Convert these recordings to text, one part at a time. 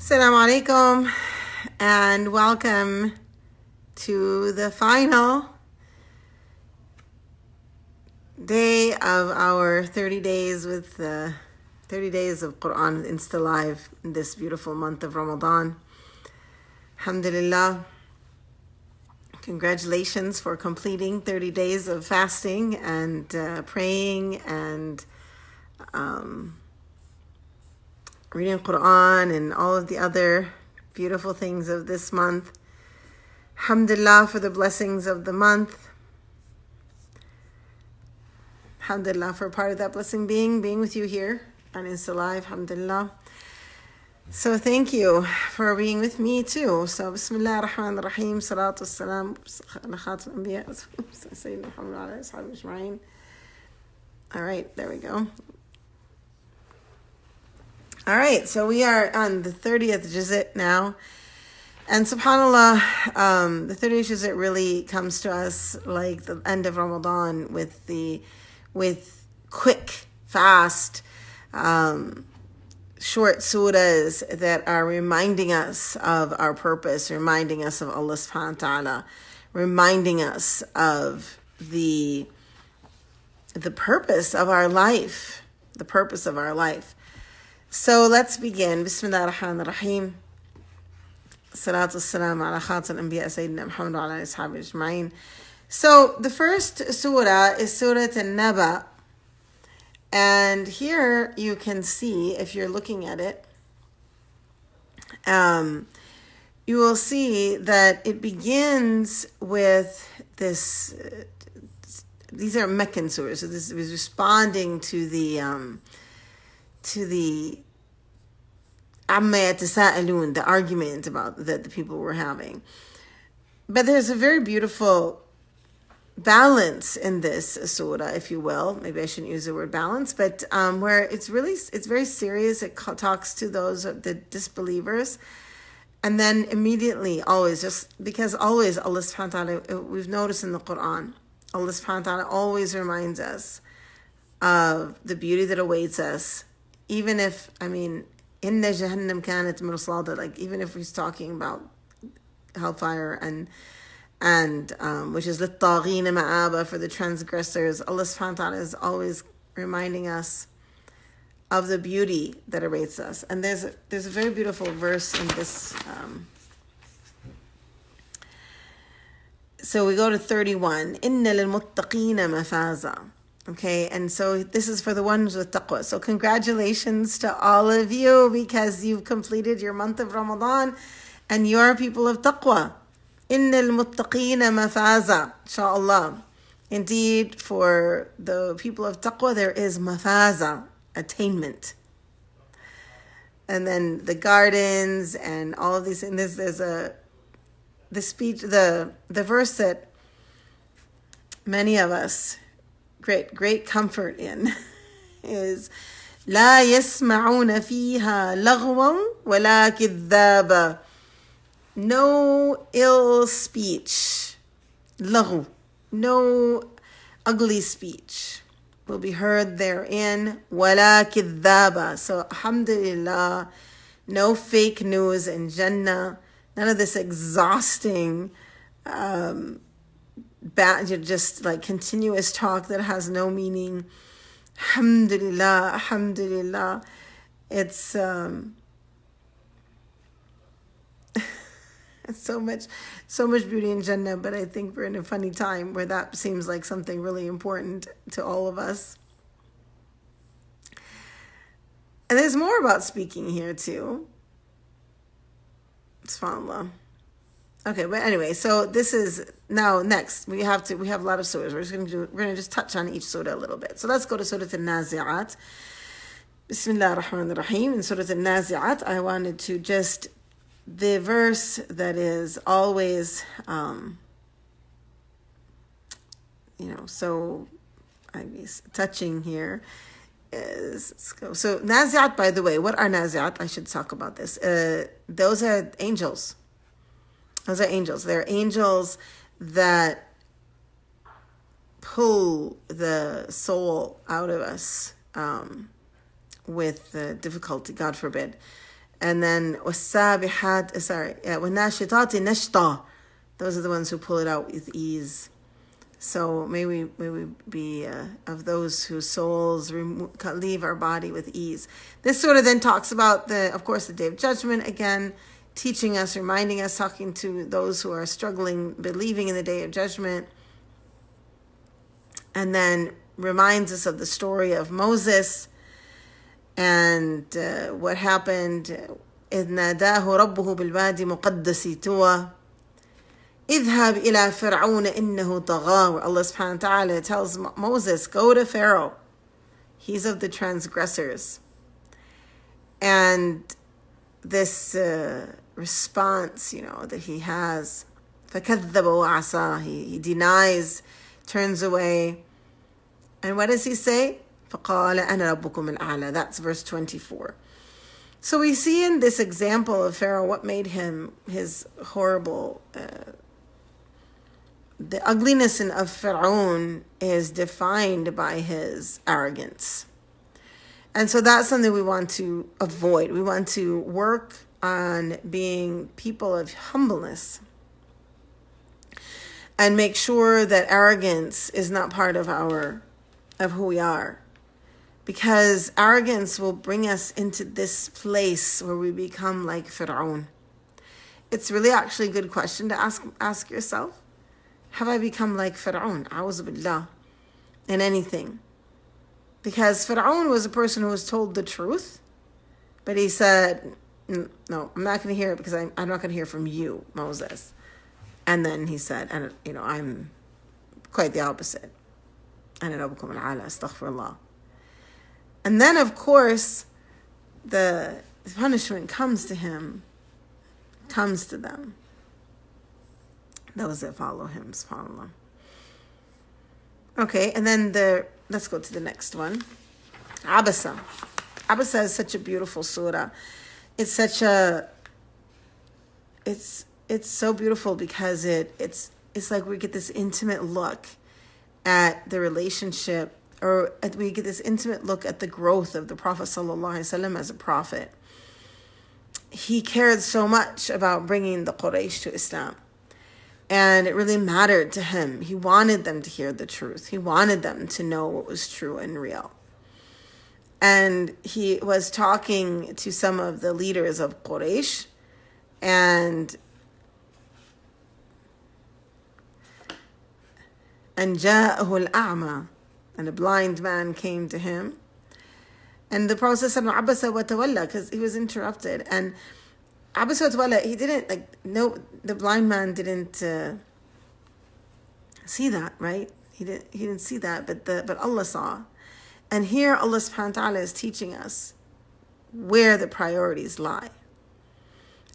Assalamu alaikum and welcome to the final day of our 30 days with 30 days of Quran Insta Live in this beautiful month of Ramadan. Alhamdulillah. Congratulations for completing 30 days of fasting and praying and reading Quran and all of the other beautiful things of this month. Alhamdulillah for the blessings of the month. Alhamdulillah for part of that blessing being with you here on Insta Live. Alhamdulillah. So thank you for being with me too. So Bismillah ar-Rahman ar-Rahim. Salatu wassalam ala khatam anbiya Sayyidina Muhammad ala ashabi ajma'in. All right, there we go. All right, so we are on the 30th juzit now. And subhanAllah, the 30th juzit really comes to us like the end of Ramadan with quick, fast, short surahs that are reminding us of our purpose, reminding us of Allah subhanahu wa ta'ala, reminding us of the purpose of our life, the purpose of our life. So let's begin. Bismillah ar-Rahman ar-Rahim. Salatu wassalam ala khatam anbiya Sayyidina Muhammad wa ala ashabi ajma'in. So the first surah is Surah An-Naba. And here you can see, if you're looking at it, you will see that it begins with this, these are Meccan surahs. So this is responding to the Amma yatasa'alun, the argument about that the people were having. But there's a very beautiful balance in this surah, if you will. Maybe I shouldn't use the word balance, but where it's very serious. It talks to those, the disbelievers. And then immediately, always, just because always Allah subhanahu wa ta'ala, we've noticed in the Quran, Allah subhanahu wa ta'ala always reminds us of the beauty that awaits us. Even if, Inna Jahannam kanat mirsada, like even if he's talking about hellfire and which is lit-taghina ma'aba, for the transgressors, Allah subhanahu wa ta'ala is always reminding us of the beauty that awaits us. And there's a very beautiful verse in this. So we go to 31. Inna lil-muttaqina mafaza. Okay, and so this is for the ones with taqwa. So congratulations to all of you because you've completed your month of Ramadan and you're people of taqwa. Innal muttaqina mafaza, inshallah. Indeed, for the people of taqwa, there is mafaza, attainment. And then the gardens and all of these, and there's the verse that many of us great comfort in is لا يسمعون فيها لغوا ولا كذابا. No ill speech, لغو, no ugly speech will be heard therein, ولا كذابا. So alhamdulillah, no fake news in Jannah, none of this exhausting just like continuous talk that has no meaning. Alhamdulillah, alhamdulillah. It's so much beauty in Jannah, but I think we're in a funny time where that seems like something really important to all of us. And there's more about speaking here too. SubhanAllah. Okay, but anyway, so this is now next. We have a lot of surahs. We're gonna just touch on each surah a little bit. So let's go to Surah An-Nazi'at. Bismillah ar-Rahman ar-Rahim. In Surah An-Nazi'at, I wanted to just the verse that is always so I guess touching here is, let's go. So Nazi'at, by the way, what are Nazi'at? I should talk about this. Those are angels. Those are angels. They're angels that pull the soul out of us with difficulty, God forbid. And then والسابحات, والناشطات نشطة. Those are the ones who pull it out with ease. So may we be of those whose souls leave our body with ease. This sort of then talks about of course, the Day of Judgment again, teaching us, reminding us, talking to those who are struggling, believing in the Day of Judgment, and then reminds us of the story of Moses and what happened. إذ ناداه ربه بالوادي مقدس طوى اذهب إلى فرعون إنه طغى, where Allah subhanahu wa ta'ala tells Moses, go to Pharaoh, he's of the transgressors. And this response, that he has, فكذب وعصى, he denies, turns away. And what does he say? فقال أنا ربكم الأعلى. That's verse 24. So we see in this example of Pharaoh what made him his horrible. The ugliness of Pharaoh is defined by his arrogance. And so that's something we want to avoid. We want to work on being people of humbleness and make sure that arrogance is not part of who we are. Because arrogance will bring us into this place where we become like Pharaoh. It's really actually a good question to ask yourself. Have I become like Pharaoh? A'udhu billah. In anything. Because Pharaoh was a person who was told the truth, but he said, no, I'm not going to hear it because I'm not going to hear from you, Moses. And then he said, I'm quite the opposite. أنا ربكم الأعلى, astaghfirullah. And then, of course, the punishment comes to them. Those that follow him, subhanAllah. Okay, and then let's go to the next one. Abasa. Abasa is such a beautiful surah. It's so beautiful because it's like we get this intimate look at the relationship, or we get this intimate look at the growth of the Prophet ﷺ as a prophet. He cared so much about bringing the Quraysh to Islam. And it really mattered to him. He wanted them to hear the truth. He wanted them to know what was true and real. And he was talking to some of the leaders of Quraysh, and جاءه الأعمى, and a blind man came to him. And the Prophet said, Abasa wa tawalla, because he was interrupted. And Abasa wa tawalla, he didn't, the blind man didn't see that, right? He didn't see that, but Allah saw. And here Allah subhanahu wa ta'ala is teaching us where the priorities lie.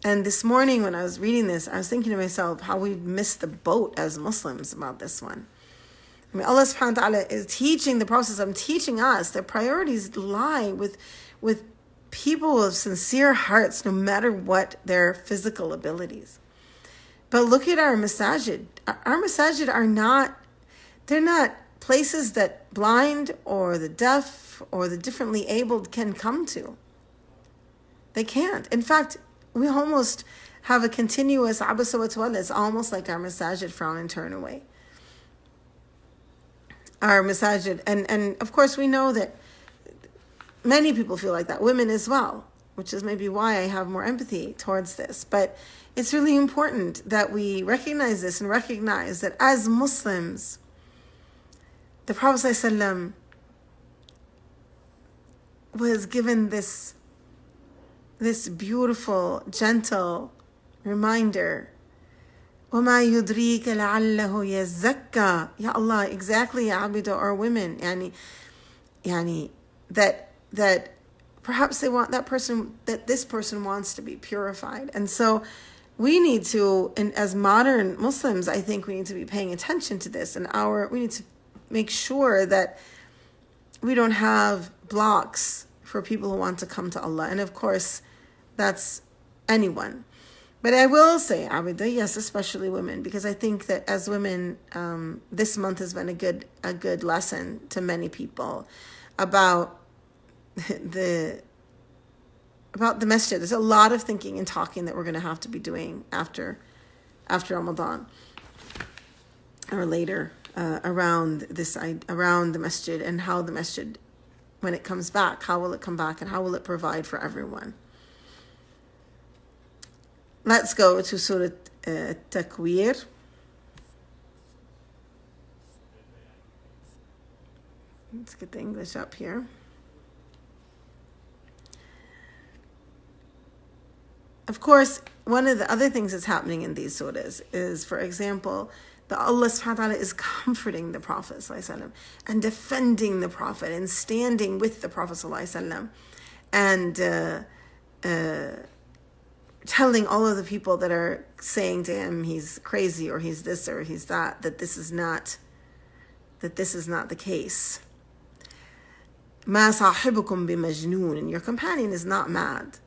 And this morning when I was reading this, I was thinking to myself how we missed the boat as Muslims about this one. I mean, Allah subhanahu wa ta'ala is teaching the process. I'm teaching us that priorities lie with people of sincere hearts, no matter what their physical abilities. But look at our masajid. Our masajid they're not places that blind or the deaf or the differently abled can come to. They can't. In fact, we almost have a continuous abasa wa tawalla. It's almost like our masajid frown and turn away. Our masajid, and of course we know that many people feel like that, women as well, which is maybe why I have more empathy towards this. But it's really important that we recognize this and recognize that as Muslims, the Prophet ﷺ was given this beautiful, gentle reminder. وَمَا يُدْرِيكَ لَعَلَّهُ يَزَّكَّى. Ya Allah, exactly, ya abida, or women. Yani, that perhaps they want that this person wants to be purified. And so we need to, and as modern Muslims, I think we need to be paying attention to this. And we need to make sure that we don't have blocks for people who want to come to Allah. And of course, that's anyone. But I will say, Abida, yes, especially women, because I think that as women, this month has been a good lesson to many people about the about the masjid. There's a lot of thinking and talking that we're going to have to be doing after Ramadan or later around the masjid, and how the masjid, when it comes back, how will it come back and how will it provide for everyone. Let's go to Surah Takwir. Let's get the English up here. Of course, one of the other things that's happening in these surahs is, for example, that Allah subhanahu wa ta'ala is comforting the Prophet ﷺ and defending the Prophet and standing with the Prophet ﷺ and telling all of the people that are saying to him he's crazy or he's this or he's that this is not the case. Ma sahibukum bimajnoon, and your companion is not mad.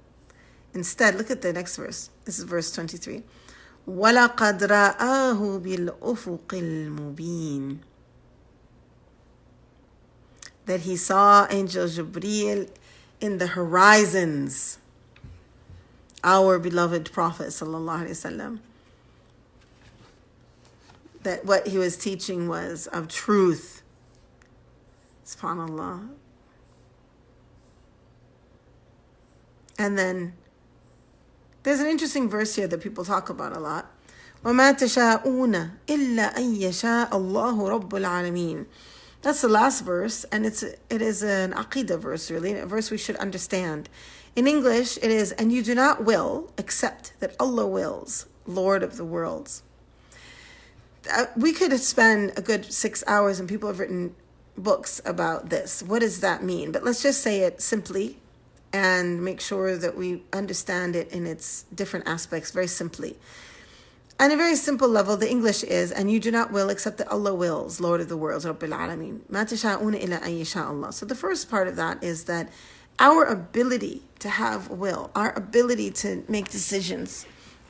Instead, look at the next verse. This is verse 23. وَلَقَدْ رَآهُ بِالْأُفُقِ الْمُبِينِ, that he saw Angel Jibreel in the horizons, our beloved Prophet sallallahu alaihi wasallam, that what he was teaching was of truth. SubhanAllah. And then there's an interesting verse here that people talk about a lot. وَمَا تَشَاءُونَ إِلَّا أَن يَشَاءَ اللَّهُ رَبُّ الْعَالَمِينَ. That's the last verse, and it is an aqidah verse, really, a verse we should understand. In English, it is, and you do not will except that Allah wills, Lord of the worlds. We could spend a good 6 hours, and people have written books about this. What does that mean? But let's just say it simply and make sure that we understand it in its different aspects very simply. On a very simple level, the English is, and you do not will except that Allah wills, Lord of the worlds, Rabbil Alameen. Ma tasha'una illa an yasha Allah. So the first part of that is that our ability to have will, our ability to make decisions,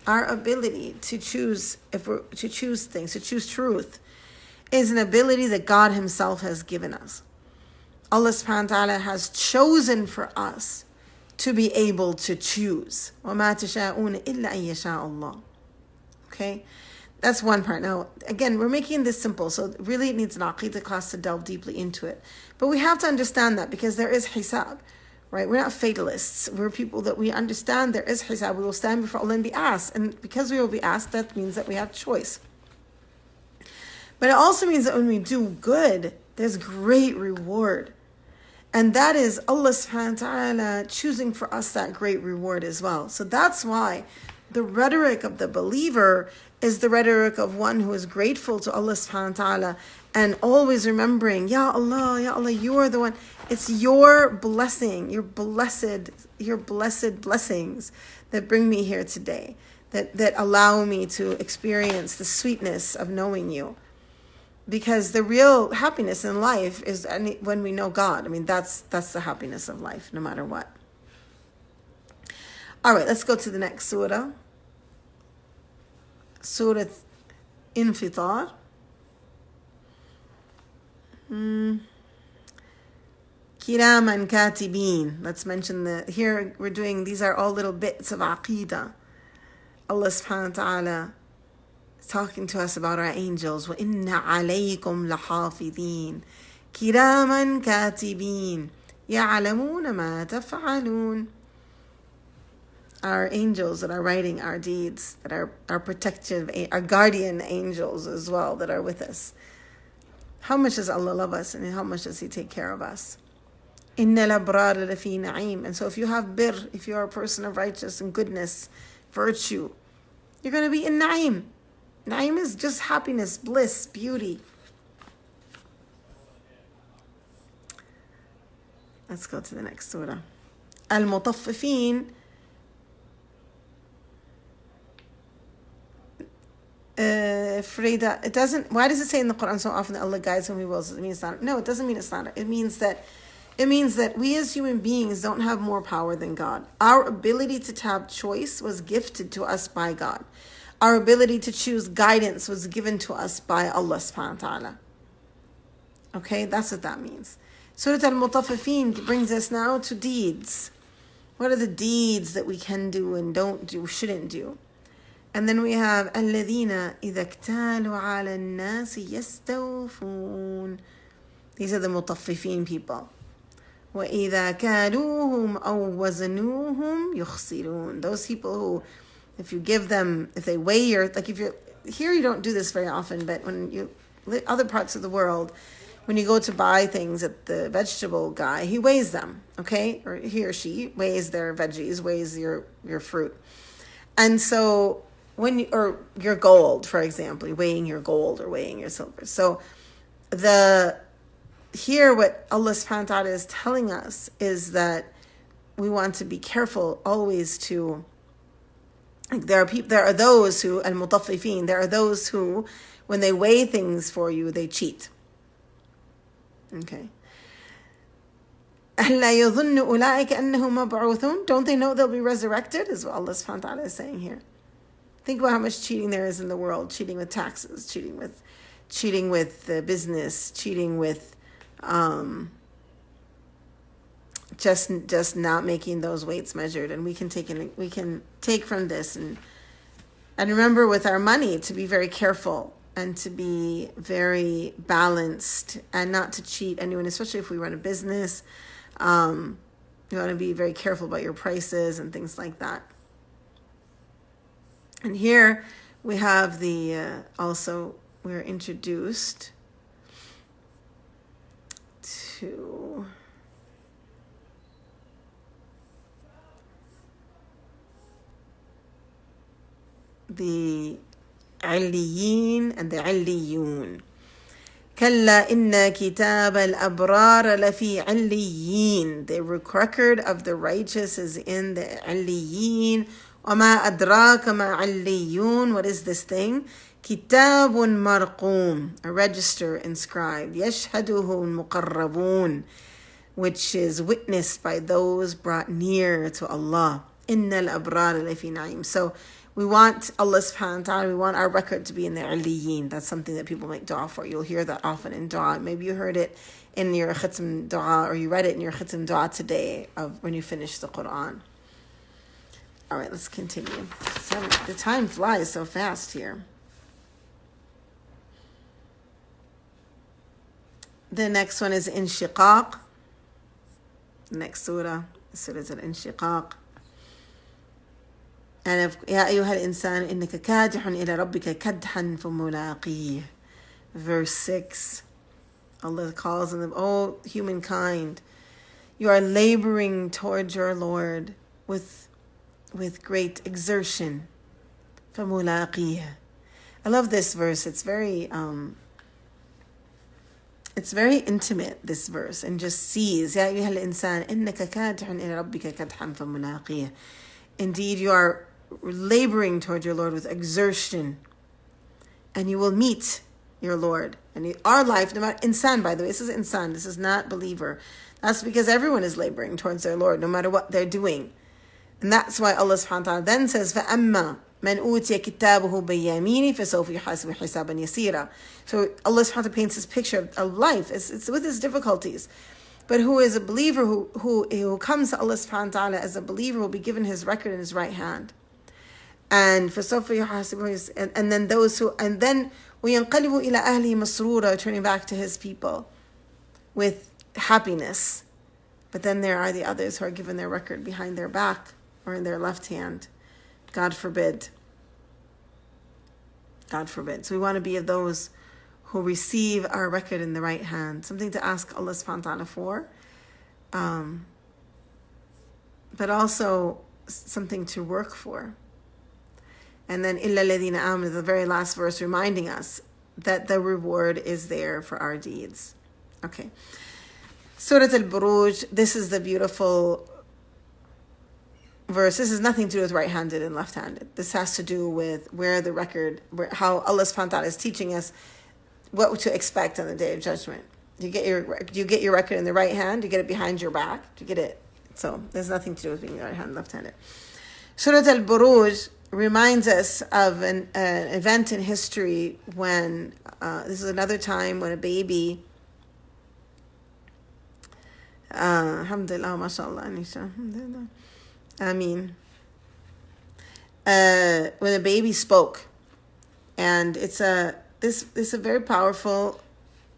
our ability to choose things, to choose truth, is an ability that God Himself has given us. Allah subhanahu wa ta'ala has chosen for us to be able to choose. وَمَا تَشَاءُونَ إِلَّا أَن يَشَاءَ اللَّهُ. Okay? That's one part. Now, again, we're making this simple, so really it needs an aqidah class to delve deeply into it. But we have to understand that because there is hisab, right? We're not fatalists. We're people that we understand there is hisab. We will stand before Allah and be asked. And because we will be asked, that means that we have choice. But it also means that when we do good, there's great reward. And that is Allah subhanahu wa ta'ala choosing for us that great reward as well. So that's why the rhetoric of the believer is the rhetoric of one who is grateful to Allah subhanahu wa ta'ala and always remembering, Ya Allah, you are the one. It's your blessing, your blessed blessings that bring me here today, that allow me to experience the sweetness of knowing you. Because the real happiness in life is when we know God. I mean, that's the happiness of life, no matter what. All right, let's go to the next surah. Surah Infitar. Kiraman Katibin. Let's mention here we're doing, these are all little bits of aqidah. Allah subhanahu wa ta'ala talking to us about our angels. وَإِنَّ عَلَيْكُمْ لَحَافِظِينَ كِرَامًا كَاتِبِينَ يَعْلَمُونَ مَا تَفْعَلُونَ. Our angels that are writing our deeds, that are our protective, our guardian angels as well that are with us. How much does Allah love us and how much does He take care of us? إِنَّ الْأَبْرَارَ لَفِي نَعِيمٍ. And so if you have bir, if you are a person of righteousness and goodness, virtue, you're going to be in na'im. Na'im is just happiness, bliss, beauty. Let's go to the next surah. Al-Mutaffifin. Frida, it doesn't, why does it say in the Quran so often that Allah guides whom He wills? It means not. No, it doesn't mean it's not. It means that we as human beings don't have more power than God. Our ability to have choice was gifted to us by God. Our ability to choose guidance was given to us by Allah subhanahu wa ta'ala. Okay, that's what that means. Surah Al-Mutaffifin brings us now to deeds. What are the deeds that we can do and don't do, shouldn't do? And then we have الذين إذا اكتالوا على الناس يستوفون. These are the مطففين people. وإذا كالوهم أو وزنوهم يخسرون. Those people who, if you give them, if they weigh your, like if you're, here you don't do this very often, but when you, other parts of the world, when you go to buy things at the vegetable guy, he weighs them, okay? Or he or she weighs their veggies, weighs your fruit. And so when you, or your gold, for example, weighing your gold or weighing your silver. So here what Allah subhanahu wa ta'ala is telling us is that we want to be careful always to, like there are those who, al-mutaffifin, there are those who, when they weigh things for you, they cheat. Okay. أَلَّا يَظُنُّ أُولَٰئِكَ أَنَّهُمْ مَبْعُوثُونَ. Don't they know they'll be resurrected? Is what Allah subhanahu wa ta'ala is saying here. Think about how much cheating there is in the world. Cheating with taxes, cheating with business, cheating with just not making those weights measured. And we can take from this and remember with our money to be very careful and to be very balanced and not to cheat anyone, especially if we run a business. You want to be very careful about your prices and things like that. And here we have also we're introduced to the عليين and the عليون. كلا إن كتاب الأبرار لفي عليين. The record of the righteous is in the عليين. وما أدراك ما عليون. What is this thing? كتاب مرقوم, a register inscribed. يشهده المقربون, which is witnessed by those brought near to Allah. إن الأبرار لفي نعيم. So we want Allah subhanahu wa ta'ala, we want our record to be in the aliyin. That's something that people make dua for. You'll hear that often in dua. Maybe you heard it in your khitm dua, or you read it in your khitm dua today when you finish the Quran. All right, let's continue. The time flies so fast here. The next one is Inshiqaq. The next surah is Al-Inshiqaq. And يا أيها الإنسان إنك كادح إلى ربك كدحا فملاقيه. Verse 6. Allah calls on them, "Oh humankind, you are laboring towards your Lord with great exertion." فملاقيه. I love this verse. It's very intimate, this verse, and just sees يا أيها الإنسان إنك كادح إلى ربك كدحا فملاقيه. Indeed, you are laboring toward your Lord with exertion, and you will meet your Lord. And our life, no matter, insan, by the way, this is insan, this is not believer. That's because everyone is laboring towards their Lord, no matter what they're doing. And that's why Allah subhanahu wa ta'ala then says, فَأَمَّا مَنْ أُوتِيَ كِتَابَهُ بِيَمِينِهِ فَسَوْفَ يُحَاسَبُ حِسَابًا يَسِيرًا. So Allah subhanahu wa ta'ala paints this picture of life. It's with its difficulties. But who is a believer, who comes to Allah subhanahu wa ta'ala as a believer, will be given his record in his right hand. And for and then those who, and then وَيَنْقَلِبُ إِلَىٰ أَهْلِهِ مَسْرُورًا, turning back to his people with happiness. But then there are the others who are given their record behind their back or in their left hand. God forbid. God forbid. So we want to be of those who receive our record in the right hand. Something to ask Allah subhanahu wa ta'ala for. But also something to work for. And then إِلَّا الَّذِينَ آمَنُوا, the very last verse, reminding us that the reward is there for our deeds. Okay. Surah Al-Buruj, this is the beautiful verse. This has nothing to do with right-handed and left-handed. This has to do with how Allah subhanahu wa ta'ala is teaching us what to expect on the Day of Judgment. You get your record in the right hand, you get it behind your back, you get it. So there's nothing to do with being right-handed, left-handed. Surah Al-Buruj reminds us of an event in history when, this is another time when a baby, alhamdulillah, mashallah, Anisha, I mean, when a baby spoke, and it's a very powerful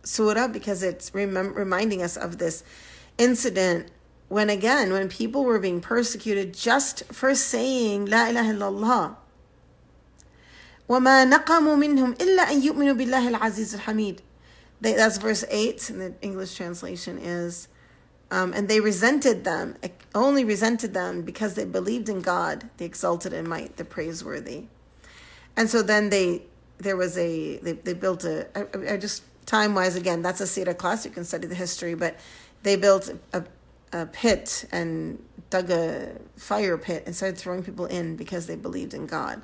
surah because it's reminding us of this incident when people were being persecuted just for saying La ilaha illallah. وَمَا نَقَمُوا مِنْهُمْ إِلَّا أَن يُؤْمِنُوا بِاللَّهِ الْعَزِيزِ الْحَمِيدِ. That's verse 8, and the English translation is, and they only resented them because they believed in God, the exalted in might, the praiseworthy. And so then they built I just, time-wise, again, that's a Sirah class, you can study the history, but they built a pit and dug a fire pit and started throwing people in because they believed in God.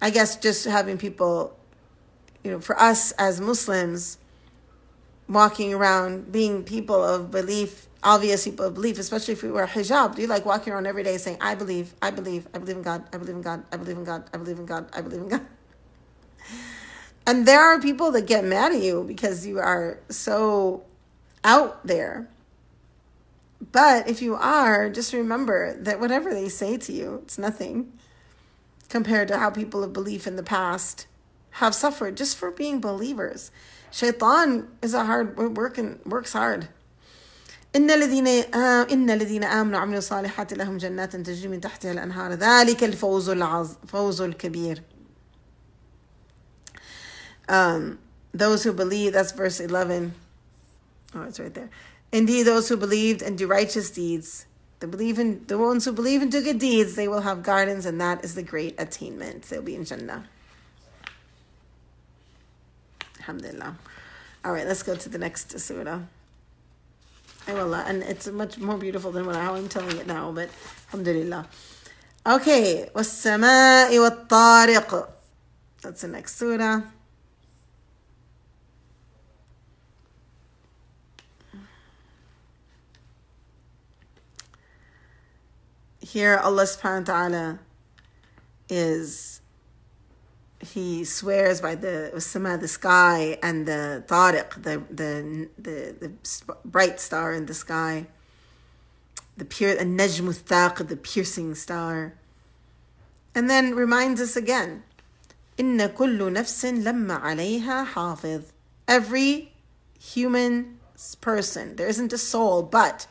I guess just having people, for us as Muslims, walking around, being people of belief, obvious people of belief, especially if we wear hijab, do you like walking around every day saying, I believe in God, I believe in God, I believe in God, I believe in God, I believe in God. And there are people that get mad at you because you are so out there. But if you are, just remember that whatever they say to you, it's nothing compared to how people of belief in the past have suffered just for being believers. Shaitan is works hard. إن الذين آمنوا وعملوا الصالحات لهم جنات تجري من تحتها الأنهار ذلك الفوز الكبير. Those who believe, that's verse 11. Oh, it's right there. Indeed, those who believed and do righteous deeds, the ones who believe and do good deeds, they will have gardens, and that is the great attainment. They'll be in Jannah. Alhamdulillah. All right, let's go to the next surah. And it's much more beautiful than how I'm telling it now, but alhamdulillah. Okay, وَالسَّمَاءِ وَالطَّارِقِ. That's the next surah. Here Allah subhanahu wa ta'ala He swears by the sama, the sky, and the tariq, the bright star in the sky, the najm al-thaqib, the piercing star, and then reminds us again, inna kullu nafsin lamma alayha hafiz. Every human person, there isn't a soul, but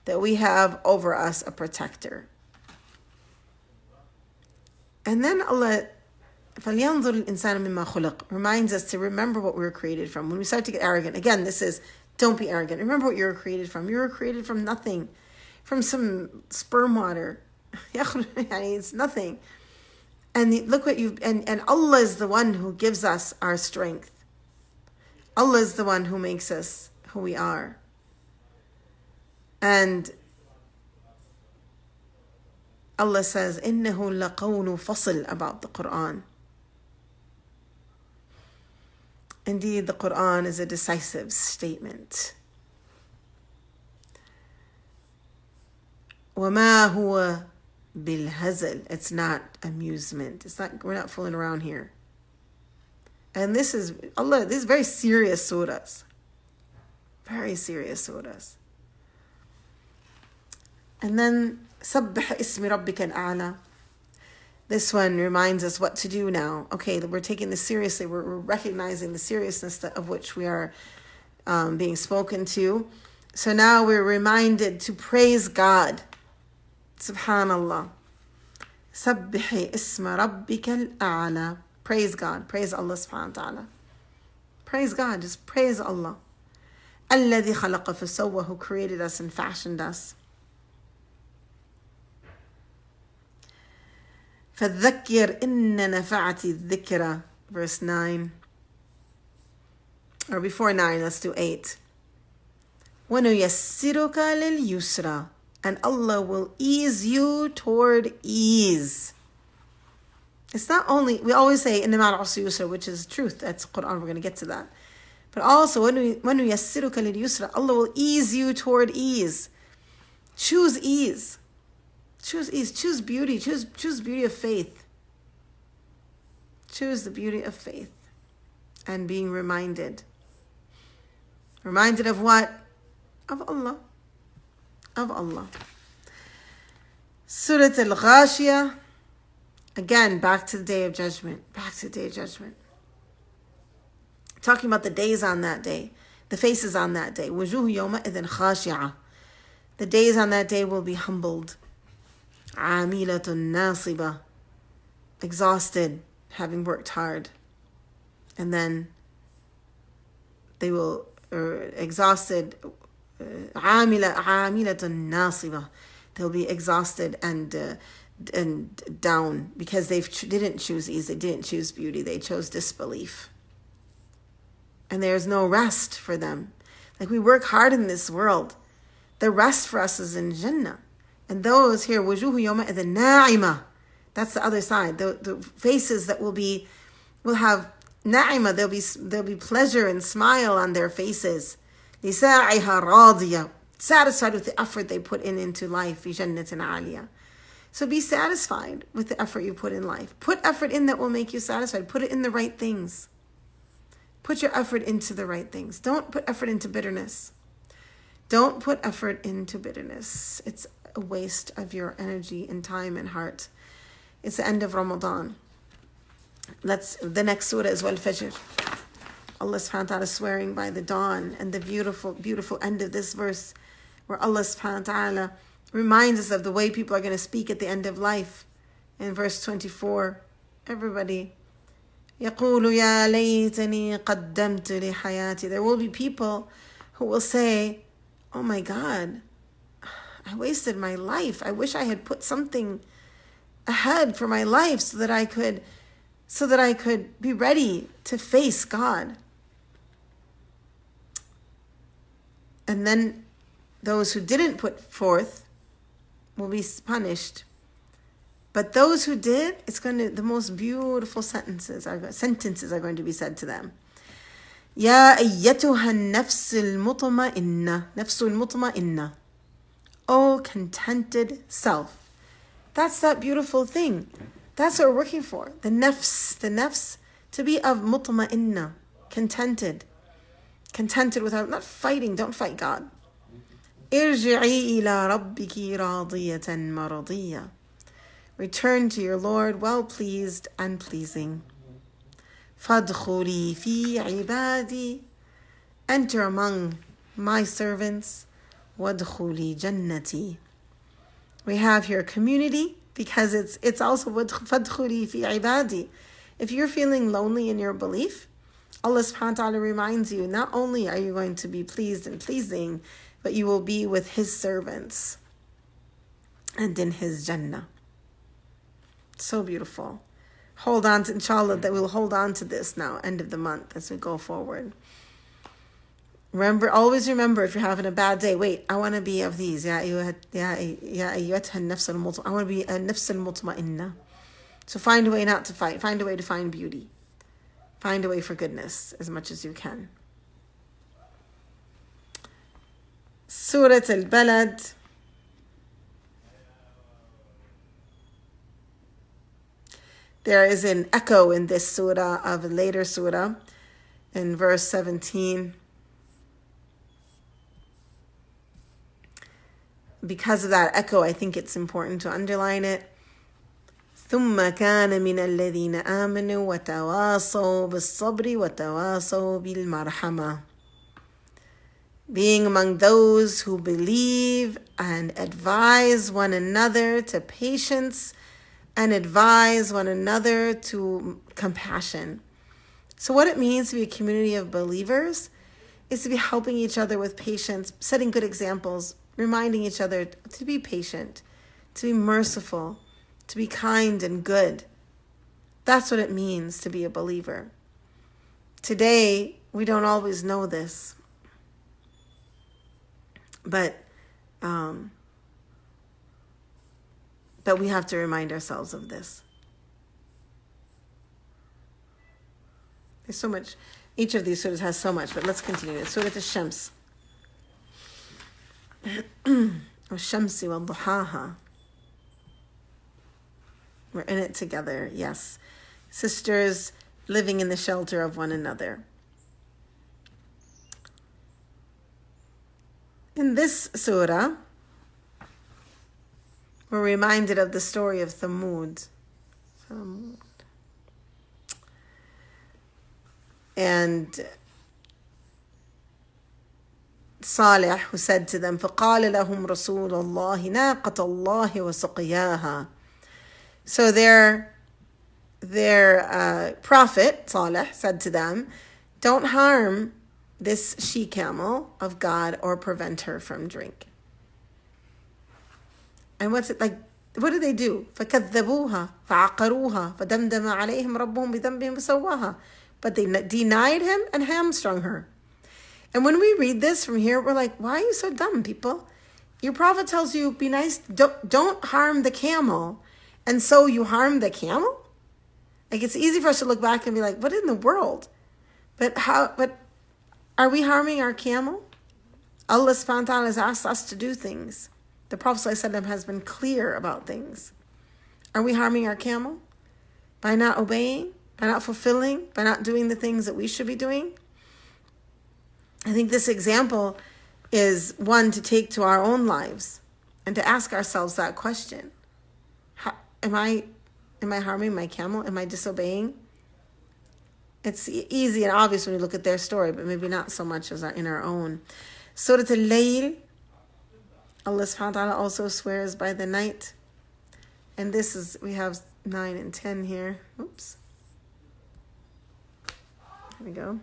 that we have over us a protector. And then Allah فَلْيَنْظُرِ الْإِنسَانُ مِمَّا خُلِقَ reminds us to remember what we were created from. When we start to get arrogant, again, this is, don't be arrogant. Remember what you were created from. You were created from nothing, from some sperm water. It's nothing. And look what and Allah is the one who gives us our strength. Allah is the one who makes us who we are. And Allah says, إِنَّهُ لَقَوْلُ فَصْلٍ about the Quran. Indeed, the Quran is a decisive statement. وَمَا هُوَ بِالْهَزَلِ. It's not amusement. We're not fooling around here. And this is very serious surahs. Very serious surahs. And then سَبِّحْ إِسْمِ رَبِّكَ الْأَعْلَى. This one reminds us what to do now. Okay, we're taking this seriously. We're recognizing the seriousness of which we are being spoken to. So now we're reminded to praise God. Subhanallah. سَبِّحِ إِسْمَ رَبِّكَ الْأَعْلَى. Praise God. Praise Allah subhanahu wa ta'ala. Praise God. Just praise Allah. الَّذِي خَلَقَ فَسَوَّى, who created us and fashioned us. فَالذَّكِّرْ إِنَّ نَفَعَتِ الذِّكْرَ. Verse 9. Or before 9, let's do 8. وَنُيَسِّرُكَ لِلْيُسْرَى. And Allah will ease you toward ease. It's not only, we always say, إِنَّ مَعَ الْعُسْرِ يُسْرًا, which is truth. That's Quran, we're going to get to that. But also, وَنُيَسِّرُكَ لِلْيُسْرَى. Allah will ease you toward ease. Choose ease. Choose ease. Choose beauty. Choose beauty of faith. Choose the beauty of faith. And being reminded. Reminded of what? Of Allah. Of Allah. Surah Al-Ghashiyah. Again, back to the day of judgment. Back to the day of judgment. Talking about the days on that day. The faces on that day. وَجُوهُ يَوْمَئِذٍ خَاشِعَةٌ. The days on that day will be humbled. عَامِلَةٌ نَاصِبَةٌ. Exhausted, having worked hard. And then they will, exhausted, عَامِلَةٌ نَاصِبَةٌ. They'll be exhausted and down because they didn't choose ease, they didn't choose beauty, they chose disbelief. And there's no rest for them. Like, we work hard in this world. The rest for us is in Jannah. And those here, وُجُوهُ يَوْمَئِذٍ نَاعِمَةٌ. That's the other side. The faces that will have na'ima, there'll be pleasure and smile on their faces. لِسَاعِهَا رَاضِيَةٌ. Satisfied with the effort they put into life. فِي جَنَّةٍ عَالِيَةٍ. So be satisfied with the effort you put in life. Put effort in that will make you satisfied. Put it in the right things. Put your effort into the right things. Don't put effort into bitterness. Don't put effort into bitterness. It's a waste of your energy and time and heart. It's the end of Ramadan. The next surah is Wal-Fajr. Allah subhanahu wa ta'ala swearing by the dawn, and the beautiful, beautiful end of this verse where Allah subhanahu wa ta'ala reminds us of the way people are going to speak at the end of life. In verse 24, everybody, يَقُولُ يَا لَيْتَنِي قَدَّمْتُ لِحَيَاتِي. There will be people who will say, oh my God, I wasted my life. I wish I had put something ahead for my life so that I could be ready to face God. And then those who didn't put forth will be punished. But those who did, the most beautiful sentences are going to be said to them. يا أيتها النفس المطمئنة. نفس المطمئنة. Oh, contented self. That's that beautiful thing. That's what we're working for. The nafs, to be of mutma'inna, contented. Contented without, not fighting, don't fight God. ارجعي إلى ربك راضية مرضية. Return to your Lord well pleased and pleasing. فادخلي في عبادي. Enter among my servants. وادخلي جنتي. We have here community because it's also فادخلي في عبادي. If you're feeling lonely in your belief, Allah subhanahu wa ta'ala reminds you, not only are you going to be pleased and pleasing, but you will be with His servants and in His Jannah. So beautiful. Hold on to, inshallah, that we'll hold on to this now, end of the month, as we go forward. Always remember, if you're having a bad day, wait, I want to be of these. I want to be a nafs al-mutma'inna. So find a way not to fight. Find a way to find beauty. Find a way for goodness as much as you can. Surah Al-Balad. There is an echo in this surah of a later surah in verse 17. Because of that echo, I think it's important to underline it. ثم كان من الذين آمنوا وتواصوا بالصبر وتواصوا بالمرحمة. Being among those who believe and advise one another to patience and advise one another to compassion. So what it means to be a community of believers is to be helping each other with patience, setting good examples, reminding each other to be patient, to be merciful, to be kind and good. That's what it means to be a believer. Today, we don't always know this. But we have to remind ourselves of this. There's so much. Each of these surahs has so much, but let's continue. Surah Al-Shams. وَالشَّمْسِ وَالضُّحَاهَا. We're in it together, yes. Sisters living in the shelter of one another. In this surah, we're reminded of the story of Thamud. And Salih, who said to them, فَقَالَ لَهُمْ رَسُولُ اللَّهِ نَاقَةَ اللَّهِ وَسُقْيَاهَا. So their prophet, Salih, said to them, don't harm this she-camel of God or prevent her from drink. And what's it like? What do they do? فَكَذَّبُوهَا فَعَقَرُوهَا فَدَمْدَمَ عَلَيْهِمْ رَبُّهُمْ بِذَنبِهِمْ فَسَوَّاهَا. But they denied him and hamstrung her. And when we read this from here, we're like, why are you so dumb, people? Your prophet tells you, be nice, don't harm the camel. And so you harm the camel? Like, it's easy for us to look back and be like, what in the world? But are we harming our camel? Allah subhanahu wa ta'ala has asked us to do things. The Prophet ﷺ has been clear about things. Are we harming our camel? By not obeying? By not fulfilling? By not doing the things that we should be doing? I think this example is one to take to our own lives and to ask ourselves that question. Am I harming my camel? Am I disobeying? It's easy and obvious when we look at their story, but maybe not so much as in our own. Surah Al-Layl, Allah subhanahu wa ta'ala also swears by the night. And we have 9 and 10 here. Oops. Here we go.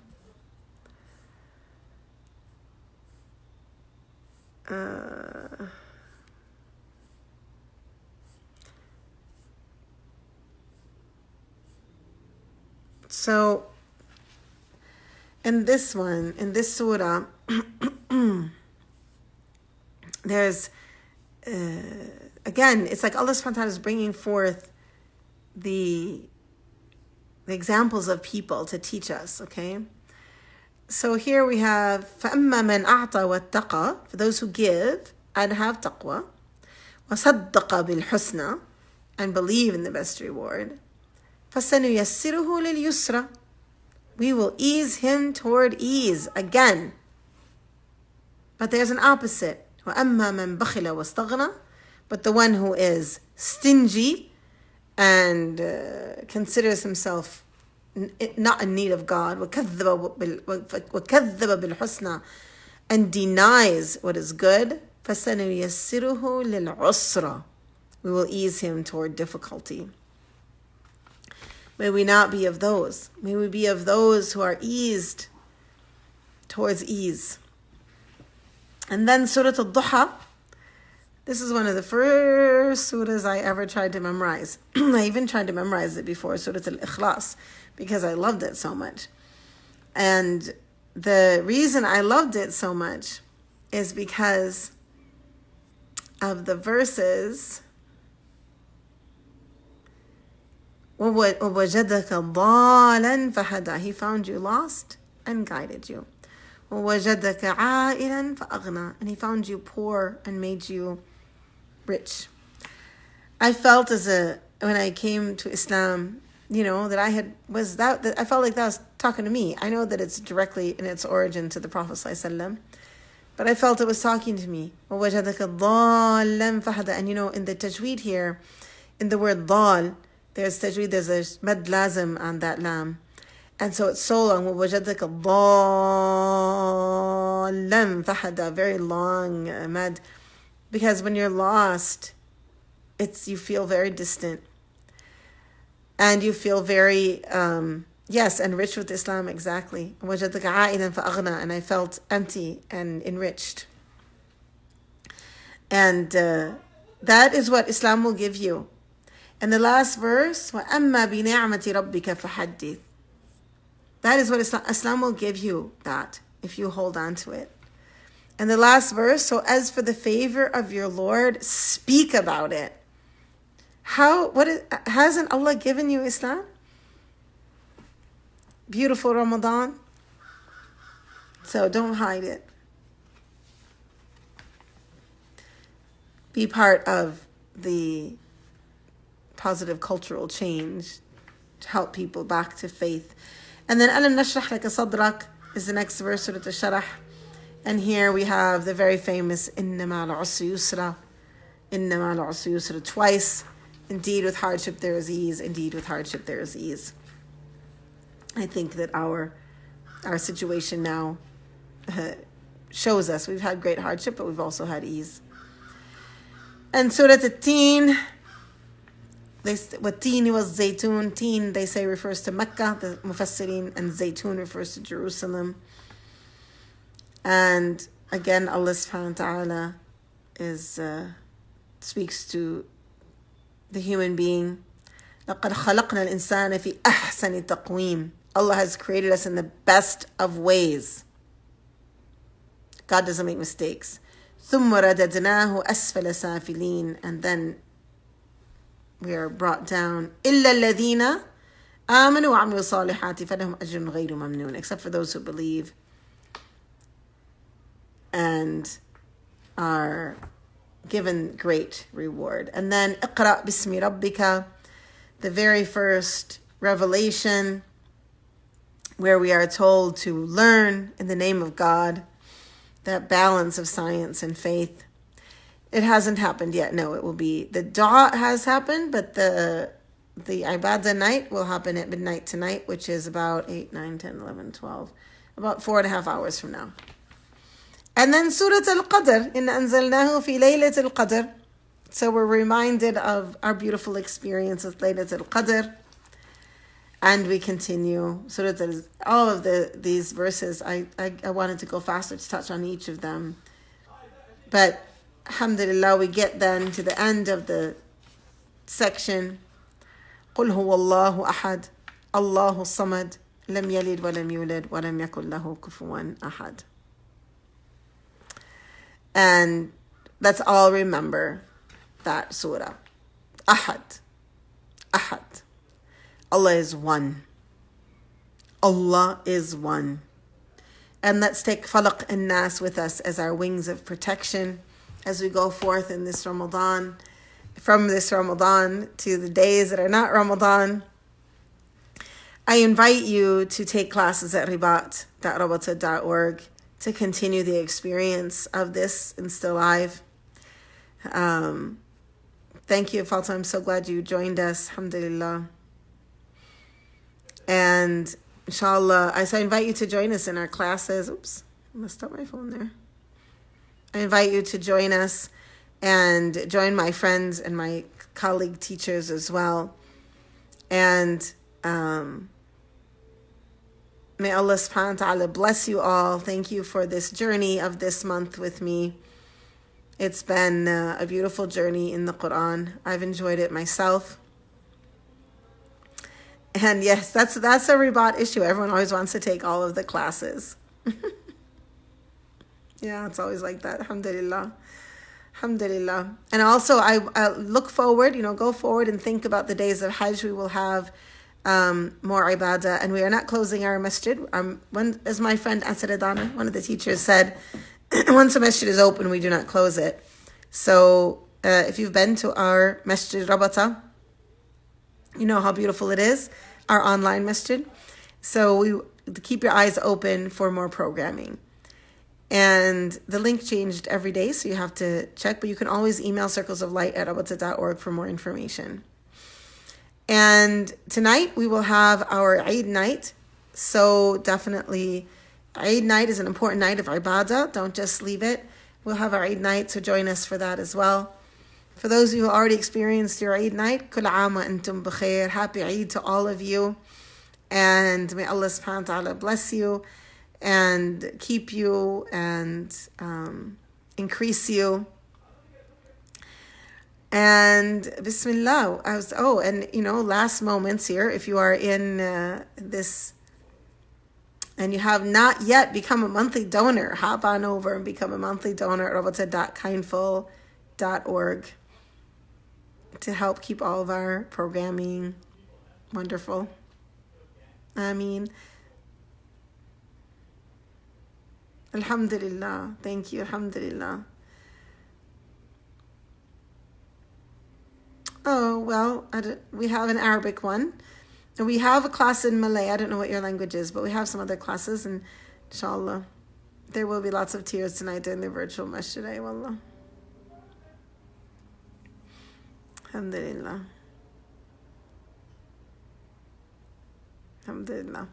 So, in this surah, there's, again, it's like Allah subhanahu wa ta'ala is bringing forth the examples of people to teach us, okay? So here we have, فَأَمَّا مَنْ أَعْطَى وَاتَّقَى, for those who give and have taqwa, وَصَدَّقَ بِالْحُسْنَى, and believe in the best reward, فَسَنُيَسِّرُهُ لِلْيُسْرَى, we will ease him toward ease again. But there's an opposite. وَأَمَّا مَنْ بَخِلَ وَاسْتَغْنَى, but the one who is stingy and considers himself not in need of God, وَكَذَّبَ بِالْحُسْنَى, and denies what is good, فَسَنُيَسِّرُهُ لِلْعُسْرَى, we will ease him toward difficulty. May we not be of those. May we be of those who are eased towards ease. And then Surah Al-Duha. This is one of the first surahs I ever tried to memorize. I even tried to memorize it before Surah Al-Ikhlas because I loved it so much. And the reason I loved it so much is because of the verses. وَوَجَدَكَ ضَالًا فَهَدَى, he found you lost and guided you. وَوَجَدَكَ عَائِلًا فَأَغْنَى, and he found you poor and made you rich. I felt when I came to Islam, that I felt like that was talking to me. I know that it's directly in its origin to the Prophet ﷺ, but I felt it was talking to me. وَوَجَدَكَ ضَالًا فَهَدَى, and in the tajweed here, in the word ضال, there's tajweed, there's a mad lazim on that lam. And so it's so long. وَوَجَدَكَ ضَالًا فَهَدَى, very long mad. Because when you're lost, you feel very distant. And you feel very, enriched with Islam, exactly. وَوَجَدَكَ عَائِلًا فَأَغْنَى, and I felt empty and enriched. And that is what Islam will give you. And the last verse, وَأَمَّا بِنِعْمَةِ رَبِّكَ فَحَدِّثْ, that is what Islam will give you, that, if you hold on to it. And the last verse, so as for the favor of your Lord, speak about it. Hasn't Allah given you Islam? Beautiful Ramadan. So don't hide it. Be part of the positive cultural change to help people back to faith. And then أَلَمْ نَشْرَحْ لَكَ صَدْرَكَ is the next verse, Surah Al-Sharh. And here we have the very famous إِنَّ مَعَ الْعُسْرِ يُسْرًا, Inna ma'al usri yusra, twice. Indeed, with hardship there is ease. Indeed, with hardship there is ease. I think that our situation now shows us we've had great hardship, but we've also had ease. And Surah At-Teen, what teen was Zaytun. Teen, they say, refers to Mecca, the Mufassirin, and Zaytun refers to Jerusalem. And again, Allah subhanahu wa ta'ala speaks to the human being. لَقَدْ خَلَقْنَا الْإِنسَانَ فِي أَحْسَنِ تَقْوِيمٍ. Allah has created us in the best of ways. God doesn't make mistakes. ثُمَّ رَدَدْنَاهُ أَسْفَلَ سَافِلِينَ. And then we are brought down. إِلَّا الَّذِينَ آمَنُوا وَعَمِلُوا الصَّالِحَاتِ فَلَهُمْ أَجْرٌ غَيْرُ مَمْنُونٍ. Except for those who believe and are given great reward. And then اقرأ باسم ربك, the very first revelation where we are told to learn in the name of God, that balance of science and faith. It hasn't happened yet. No, it will be. The dua has happened, but the ibadah night will happen at midnight tonight, which is about 8, 9, 10, 11, 12, about 4.5 hours from now. And then Surah Al-Qadr, إِنَّا أَنزَلْنَاهُ فِي لَيْلَةِ الْقَدْرِ. So we're reminded of our beautiful experience with Laylat al-Qadr. And we continue. Surah all of these verses, I wanted to go faster to touch on each of them. But alhamdulillah, we get then to the end of the section. قُلْ هُوَ اللَّهُ أَحَدٌ اللَّهُ الصَّمَدُ لَمْ يَلِدْ وَلَمْ يُولَدْ وَلَمْ يَكُنْ لَهُ كُفُوًا أَحَدٌ. And let's all remember that surah. Ahad. Ahad. Allah is one. Allah is one. And let's take Falaq and Nas with us as our wings of protection as we go forth in this Ramadan, from this Ramadan to the days that are not Ramadan. I invite you to take classes at Rabata.org to continue the experience of this and still live. Thank you, Falta. I'm so glad you joined us. Alhamdulillah. And inshallah, I invite you to join us in our classes. Oops, I messed up my phone there. I invite you to join us and join my friends and my colleague teachers as well. And may Allah subhanahu wa ta'ala bless you all. Thank you for this journey of this month with me. It's been a beautiful journey in the Quran. I've enjoyed it myself. And yes, that's a Rabat issue. Everyone always wants to take all of the classes. Yeah, it's always like that. Alhamdulillah. Alhamdulillah. And also I look forward, go forward and think about the days of Hajj. We will have more ibadah, and we are not closing our masjid. As my friend Asaradana, one of the teachers, said, once a masjid is open, we do not close it. So if you've been to our masjid Rabata, you know how beautiful it is, our online masjid. So keep your eyes open for more programming. And the link changed every day, so you have to check. But you can always email circlesoflight@rabata.org for more information. And tonight we will have our Eid night. So definitely, Eid night is an important night of ibadah. Don't just leave it. We'll have our Eid night, so join us for that as well. For those of you who already experienced your Eid night, Kul aam wa antum bikhair. Happy Eid to all of you. And may Allah subhanahu wa ta'ala bless you and keep you and increase you. And Bismillah. Last moments here. If you are in this and you have not yet become a monthly donor, hop on over and become a monthly donor at rabata.kindful.org to help keep all of our programming wonderful. Ameen. Alhamdulillah. Thank you. Alhamdulillah. Oh, well, we have an Arabic one. And we have a class in Malay. I don't know what your language is, but we have some other classes. And inshallah, there will be lots of tears tonight during the virtual masjid. Wallah. Alhamdulillah. Alhamdulillah.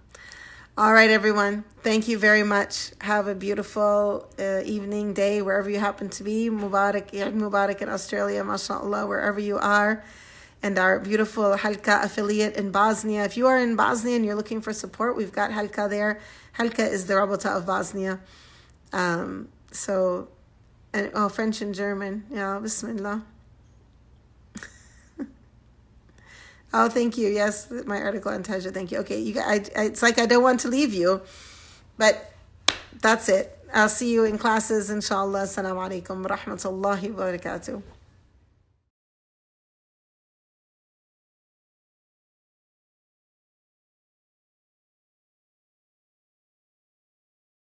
All right, everyone. Thank you very much. Have a beautiful evening, day, wherever you happen to be. Mubarak, Eid Mubarak in Australia, mashallah, wherever you are. And our beautiful Halka affiliate in Bosnia. If you are in Bosnia and you're looking for support, we've got Halka there. Halka is the Rabata of Bosnia. French and German. Yeah, Bismillah. Oh, thank you. Yes, my article on Taja. Thank you. Okay, it's like I don't want to leave you, but that's it. I'll see you in classes, inshallah. Assalamu alaikum wa rahmatullahi wa barakatuh.